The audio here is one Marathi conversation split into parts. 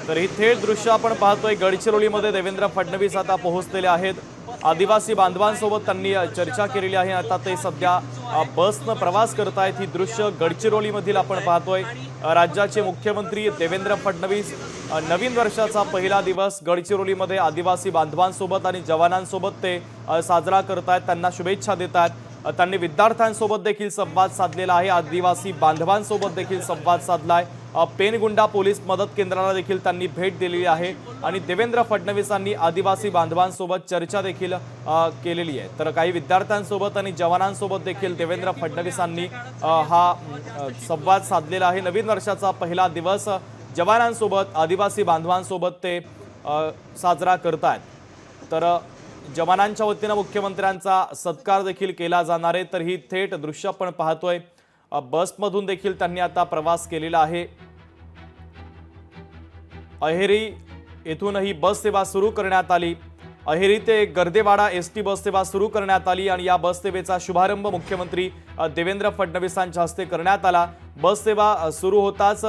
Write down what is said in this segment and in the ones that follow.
तर ही थेट दृश्य आपण पाहतोय गडचिरोलीमध्ये देवेंद्र फडणवीस आता पोहोचलेले आहेत। आदिवासी बांधवांसोबत त्यांनी चर्चा केलेली आहे। आता ते सध्या बसनं प्रवास करतायत। ही दृश्य गडचिरोलीमधील आपण पाहतोय। राज्याचे मुख्यमंत्री देवेंद्र फडणवीस नवीन वर्षाचा पहिला दिवस गडचिरोलीमध्ये आदिवासी बांधवांसोबत आणि जवानांसोबत ते साजरा करतायत, त्यांना शुभेच्छा देतात। त्यांनी विद्यार्थ्यांसोबत देखील संवाद साधलेला आहे, आदिवासी बांधवांसोबत देखील संवाद साधलाय। पेनगुंडा पोलीस मदत केंद्राला देखील त्यांनी भेट दिलेली आहे आणि देवेंद्र फडणवीसांनी आदिवासी बांधवांसोबत चर्चा देखील केलेली आहे। तर काही विद्यार्थ्यांसोबत आणि जवानांसोबत देखील देवेंद्र फडणवीसांनी हा संवाद साधलेला आहे। नवीन वर्षाचा पहिला दिवस जवानांसोबत आदिवासी बांधवांसोबत ते साजरा करतायत। तर जवानांच्या वतीने मुख्यमंत्र्यांचा सत्कार देखील केला जाणार आहे। तर ही थेट दृश्य आपण पाहतोय। बसमधून देखील त्यांनी आता प्रवास केलेला आहे। अहेरी येथूनही बस सेवा सुरू करण्यात आली। अहेरी ते गर्देवाडा एसटी बस सेवा सुरू करण्यात आली आणि या बस सेवेचा शुभारंभ मुख्यमंत्री देवेंद्र फडणवीसांच्या हस्ते करण्यात आला। बस सेवा सुरू होताच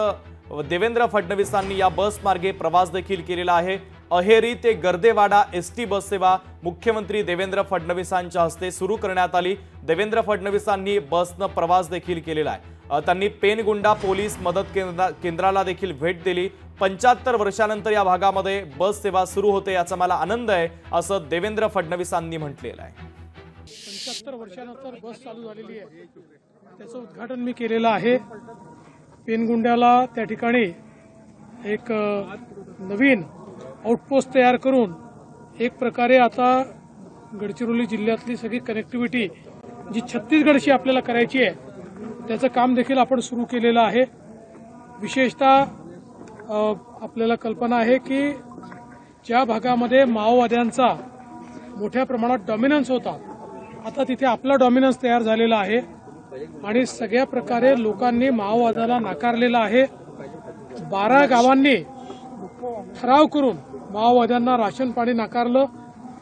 देवेंद्र फडणवीसांनी या बस मार्गे प्रवास देखील केलेला आहे। अहेरी ते गर्देवाडा एसटी बस सेवा मुख्यमंत्री देवेंद्र फडणवीसांच्या हस्ते सुरू करण्यात आली। देवेंद्र फडणवीसांनी बसनं प्रवास देखील केलेला आहे। त्यांनी पेनगुंडा पोलीस मदत केंद्राला देखील भेट दिली। 75 वर्षानंतर या भागामध्ये बस सेवा सुरू होते, याचा मला आनंद आहे, असं देवेंद्र फडणवीसांनी म्हटलेलं आहे। 75 वर्षानंतर बस चालू झालेली आहे, त्याचं उद्घाटन मी केलेलं आहे। पेनगुंड्याला त्या ठिकाणी एक नवीन आउटपोस्ट तयार करून एक प्रकारे आता गडचिरोली जिल्ह्यातली सगळी कनेक्टिव्हिटी जी छत्तीसगडशी आपल्याला करायची आहे त्याचं काम देखील आपण सुरू केलेलं आहे। विशेषतः आपल्याला कल्पना आहे की ज्या भागामध्ये माओवाद्यांचा मोठ्या प्रमाणात डॉमिनन्स होता, आता तिथे आपला डॉमिनन्स तयार झालेला आहे आणि सगळ्या प्रकारे लोकांनी माओवादाला नाकारलेला आहे। 12 गावांनी ठराव करून माओवाद्यांना राशन पाणी नाकारलं।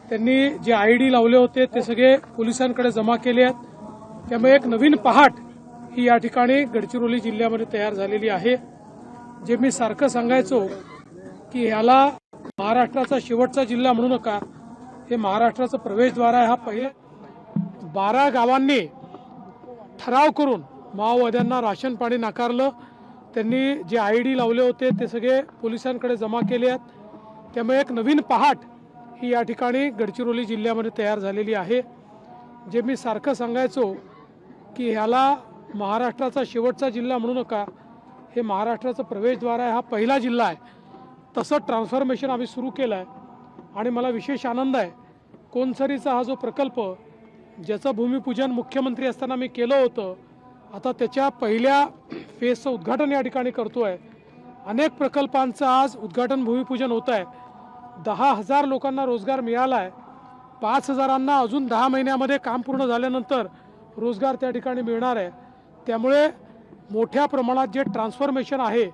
त्यांनी जे आयडी लावले होते ते सगळे पोलिसांकडे जमा केले आहेत। त्यामुळे एक नवीन पहाट ही या ठिकाणी गडचिरोली जिल्ह्यामध्ये तयार झालेली आहे। जे मी सारखं सांगायचो की ह्याला महाराष्ट्राचा शेवटचा जिल्हा म्हणू नका, हे महाराष्ट्राचं प्रवेशद्वार आहे। हा पहिला 12 गावांनी ठराव करून माओवाद्यांना राशन पाणी नाकारलं। त्यांनी जे आयडी लावले होते ते सगळे पोलिसांकडे जमा केले आहेत। त्यामुळे एक नवीन पहाट ही या ठिकाणी गडचिरोली जिल्ह्यामध्ये तयार झालेली आहे। जे मी सारखं सांगायचो की ह्याला महाराष्ट्राचा शेवटचा जिल्हा म्हणू नका, हे महाराष्ट्राचं प्रवेशद्वार आहे। हा पहिला जिल्हा आहे। तसं ट्रान्सफॉर्मेशन आम्ही सुरू केलं आहे आणि मला विशेष आनंद आहे, कोनसरीचा हा जो प्रकल्प ज्याचं भूमिपूजन मुख्यमंत्री असताना मी केलं होतं, आता त्याच्या पहिल्या फेजचं उद्घाटन या ठिकाणी करतोय। अनेक प्रकल्पांचं आज उद्घाटन भूमिपूजन होत आहे। 10,000 लोकांना रोजगार मिळाला आहे। 5,000 अजून 10 महिन्यामध्ये काम पूर्ण झाल्यानंतर रोजगार त्या ठिकाणी मिळणार आहे। त्यामुळे मोठ्या प्रमाणात जे ट्रान्सफॉर्मेशन आहे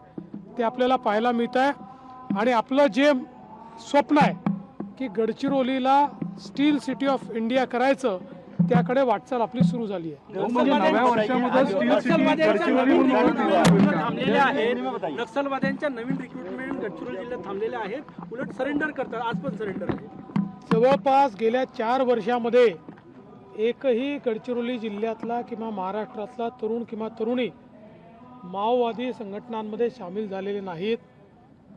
ते आपल्याला पाहायला मिळत आहे आणि आपलं जे स्वप्न आहे की गडचिरोलीला स्टील सिटी ऑफ इंडिया करायचं, त्याकडे वाटचाल आपली सुरू झाली आहे। नक्षलवाद्यांच्या नवीन रिक्रुटमेंट गडचिरोली जिल्ह्यात थांबलेले आहेत, उलट सरेंडर करतात, आज पण सरेंडर आहे। जवळपास गेल्या 4 वर्षामध्ये एकही गडचिरोली जिल्ह्यातला किंवा महाराष्ट्रातला तरुण किंवा तरुणी माओवादी संघटनांमध्ये सामील झालेले नाहीत।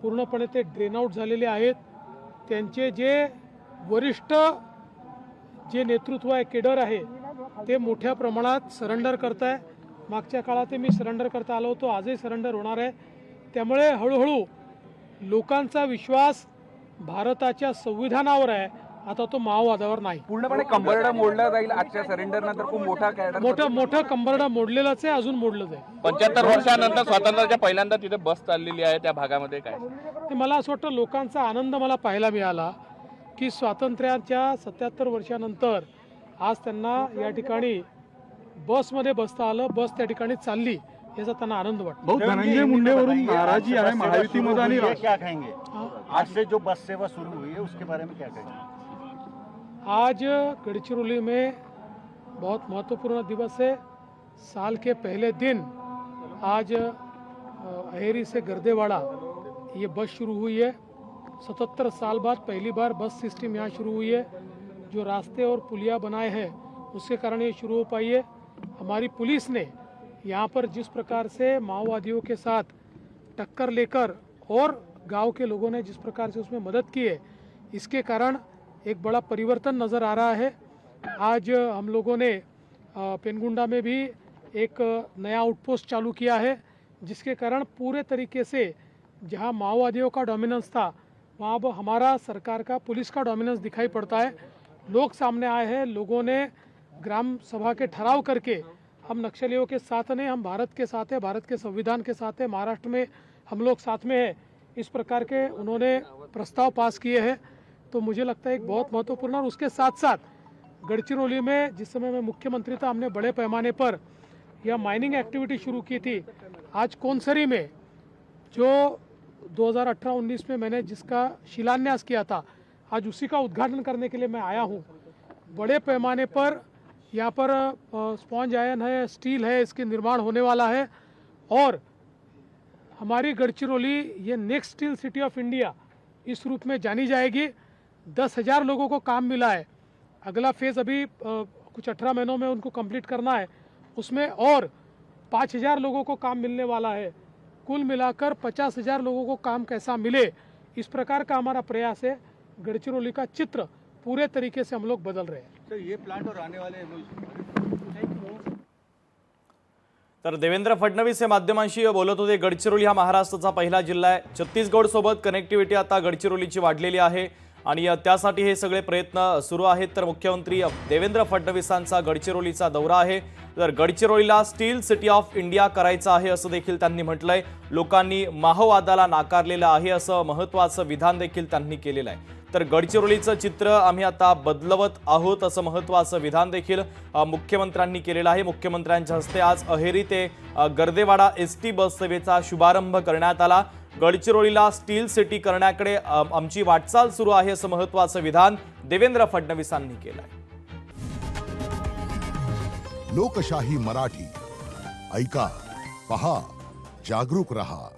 पूर्णपणे ते ड्रेन आउट झालेले आहेत। त्यांचे जे वरिष्ठ जे नेतृत्व आहे, केडर आहे, ते मोठ्या प्रमाणात सरेंडर करत आहे। मागच्या काळात मी सरेंडर करता आलो होतो, आजही सरेंडर होणार आहे। त्यामुळे हळूहळू लोकांचा विश्वास भारताच्या संविधानावर आहे, आता तो माओवादावर नाही। पूर्णपणे कंबरडा मोडला जाईल आजच्या सरेंडर नंतर। खूप मोठं कंबरडा मोडलेलाच आहे, अजून मोडलं जाईल। 75 वर्षानंतर स्वातंत्र्याच्या पहिल्यांदा तिथे बस चाललेली आहे, त्या भागामध्ये काय मला असं वाटतं लोकांचा आनंद मला पाहायला मिळाला की स्वातंत्र्याच्या 77 वर्षानंतर आज त्यांना या ठिकाणी बसमध्ये बसता आलं, बस त्या ठिकाणी चालली, याचा त्यांना आनंद वाटतो। धनंजय मुंडेवरून नाराजी आहे महायुतीमध्ये आणि क्या कहेंगे आज से जो बस सेवा शुरू हुई है उसके बारे में क्या कहेंगे? आज गडचिरोली में बहुत महत्वपूर्ण दिवस है। साल के पहले दिन आज अहेरी से गर्देवाड़ा ये बस शुरू हुई है। 77 साल बाद पहली बार बस सिस्टम यहाँ शुरू हुई है। जो रास्ते और पुलिया बनाए हैं उसके कारण ये शुरू हो पाई है। हमारी पुलिस ने यहाँ पर जिस प्रकार से माओवादियों के साथ टक्कर लेकर और गांव के लोगों ने जिस प्रकार से उसमें मदद की है, इसके कारण एक बड़ा परिवर्तन नज़र आ रहा है। आज हम लोगों ने पेनगुंडा में भी एक नया आउटपोस्ट चालू किया है, जिसके कारण पूरे तरीके से जहां माओवादियों का डोमिनेंस था वहां अब हमारा सरकार का पुलिस का डोमिनेंस दिखाई पड़ता है। लोग सामने आए हैं, लोगों ने ग्राम सभा के ठहराव करके हम नक्सलियों के साथ नहीं, हम भारत के साथ हैं, भारत के संविधान के साथ हैं, महाराष्ट्र में हम लोग साथ में हैं, इस प्रकार के उन्होंने प्रस्ताव पास किए हैं। तो मुझे लगता है एक बहुत महत्वपूर्ण। और उसके साथ साथ गढ़चिरौली में जिस समय मैं मुख्यमंत्री था, हमने बड़े पैमाने पर यह माइनिंग एक्टिविटी शुरू की थी। आज कोनसरी में जो 2018-19 में मैंने जिसका शिलान्यास किया था, आज उसी का उद्घाटन करने के लिए मैं आया हूँ। बड़े पैमाने पर यहाँ पर स्पॉन्ज आयरन है, स्टील है, इसके निर्माण होने वाला है। और हमारी गढ़चिरौली ये next steel city of India इस रूप में जानी जाएगी। 10,000 लोगों को काम मिला है। अगला फेज़ अभी कुछ 18 महीनों में उनको कंप्लीट करना है, उसमें और 5,000 लोगों को काम मिलने वाला है। कुल मिलाकर 50,000 लोगों को काम कैसा मिले, इस प्रकार का हमारा प्रयास है। गढ़चिरौली का चित्र पूरे तरीके से हम लोग बदल रहे हैं। सर ये प्लांट और आने वाले तर देवेंद्र फडणवीस हे माध्यमांशी बोलत होते। गडचिरोली हा महाराष्ट्राचा पहिला जिल्हा आहे। छत्तीसगड सोबत कनेक्टिव्हिटी आता गडचिरोलीची वाढलेली आहे आणि त्यासाठी हे सगळे प्रयत्न सुरू आहेत। तर मुख्यमंत्री देवेंद्र फडणवीसांचा गडचिरोलीचा दौरा आहे। तर गडचिरोलीला स्टील सिटी ऑफ इंडिया करायचा आहे असं देखील त्यांनी म्हटलंय। लोकांनी माओवादाला नाकारलेलं आहे असं महत्त्वाचं विधान देखील त्यांनी केलेलं आहे। तर गडचिरोलीचं चित्र आम्ही आता बदलवत आहोत असं महत्त्वाचं विधान देखील मुख्यमंत्र्यांनी केलेलं आहे। मुख्यमंत्र्यांच्या हस्ते आज अहेरी ते गर्देवाडा एसटी बस सेवेचा शुभारंभ करण्यात आला। गडचिरोलीला स्टील सिटी करण्याकडे आमची वाटचाल सुरू आहे असं महत्त्वाचं विधान देवेंद्र फडणवीसांनी केलं आहे। लोकशाही मराठी ऐका, पहा, जागरूक रहा।